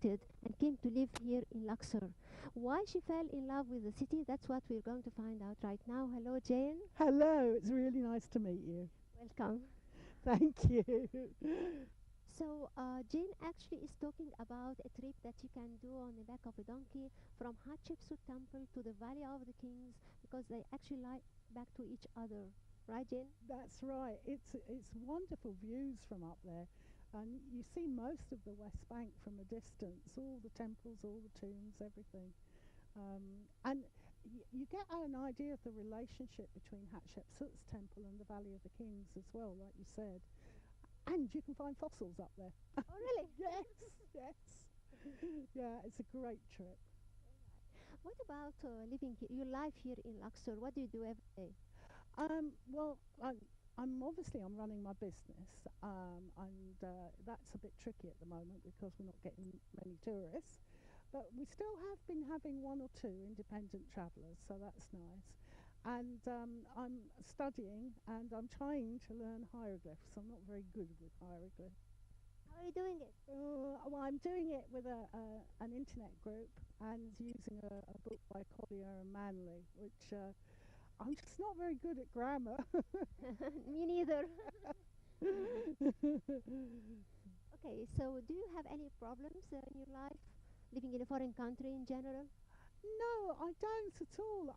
migrated and came to live here in Luxor. Why she fell in love with the city, that's what we're going to find out right now. Hello, Jane. Hello, it's really nice to meet you. Welcome. Thank you. So, Jane actually is talking about a trip that you can do on the back of a donkey from Hatshepsut Temple to the Valley of the Kings because they actually lie back to each other. Right, Jane? That's right. It's wonderful views from up there, and you see most of the West Bank from a distance. All the temples, all the tombs, everything, and you get an idea of the relationship between Hatshepsut's temple and the Valley of the Kings as well, like you said. And you can find fossils up there. Oh, really? Yes, yes. Yeah, it's a great trip. What about living here? You live here in Luxor. What do you do every day? Well, I'm running my business, and that's a bit tricky at the moment because we're not getting many tourists. But we still have been having one or two independent travellers, so that's nice. And I'm studying and I'm trying to learn hieroglyphs. I'm not very good with hieroglyphs. How are you doing it? Well, I'm doing it with an internet group and using a book by Collier and Manley, which I'm just not very good at grammar. Me neither. Okay, so do you have any problems in your life living in a foreign country in general? No, I don't at all.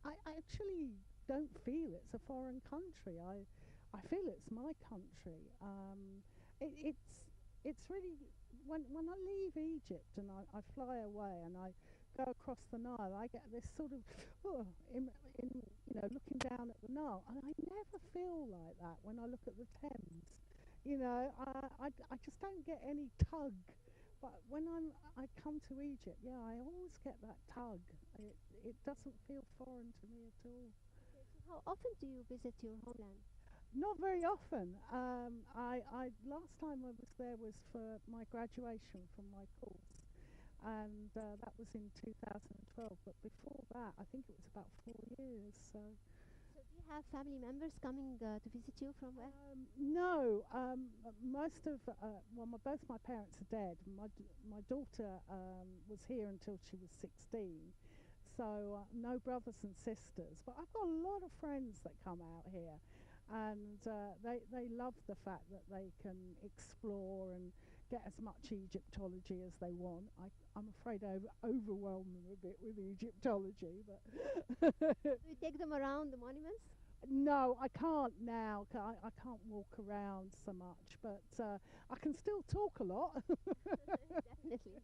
I actually don't feel it's a foreign country. I feel it's my country. It's really when I leave Egypt and I fly away and I go across the Nile, I get this sort of in looking down at the Nile, and I never feel like that when I look at the Thames. I just don't get any tug. But when I come to Egypt, yeah, I always get that tug. It doesn't feel foreign to me at all. Okay, so how often do you visit your homeland? Not very often. I last time I was there was for my graduation from my course, and that was in 2012. But before that, I think it was about 4 years. So So do you have family members coming to visit you from where? no, most of both my parents are dead. My daughter was here until she was 16, so no brothers and sisters. But I've got a lot of friends that come out here, and they love the fact that they can explore and get as much Egyptology as they want. I'm afraid I overwhelm them a bit with Egyptology, but Do you take them around the monuments? no, I can't now. I can't walk around so much, but I can still talk a lot. Definitely.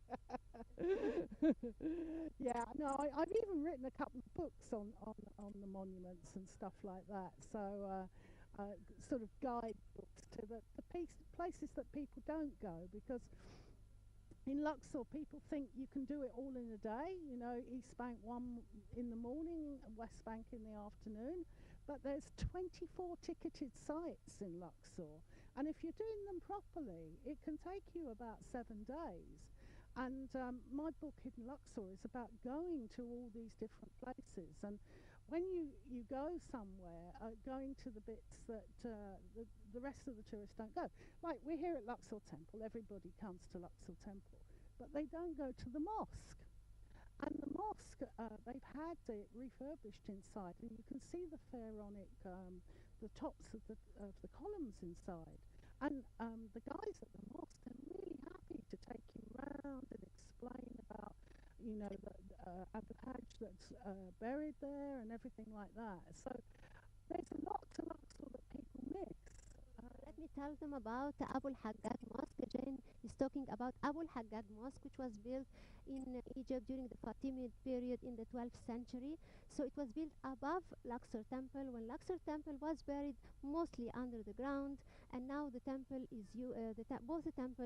Yeah, no, I've even written a couple of books on the monuments and stuff like that. So, sort of guide books to the places that people don't go, because in Luxor, people think you can do it all in a day. East Bank one in the morning, West Bank in the afternoon. But there's 24 ticketed sites in Luxor. And if you're doing them properly, it can take you about 7 days. And my book, Hidden Luxor, is about going to all these different places. And when you go somewhere, going to the bits that the rest of the tourists don't go. Like, we're here at Luxor Temple, everybody comes to Luxor Temple, but they don't go to the mosque. And the mosque, they've had it refurbished inside, and you can see the pharaonic, the tops of the columns inside. And the guys at the mosque are really happy to take you around and explain about, the Abu Hajj that's buried there and everything like that. So there's a lot to Luxor that people miss. Let me tell them about Abu al-Haggad Mosque. Jane is talking about Abu al-Haggad Mosque, which was built in Egypt during the Fatimid period in the 12th century. So it was built above Luxor Temple when Luxor Temple was buried mostly under the ground, and now the temple is both the temple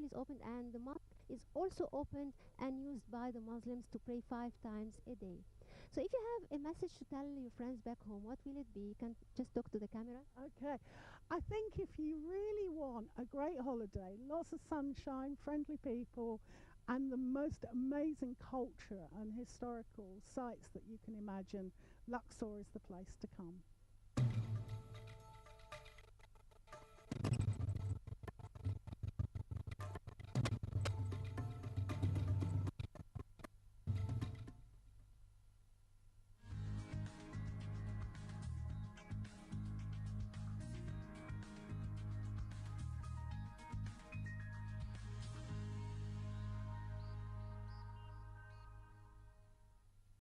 is opened, and the mosque is also opened and used by the Muslims to pray 5 times a day. So if you have a message to tell your friends back home, what will it be? You can just talk to the camera. Okay. I think if you really want a great holiday, lots of sunshine, friendly people, and the most amazing culture and historical sites that you can imagine, Luxor is the place to come.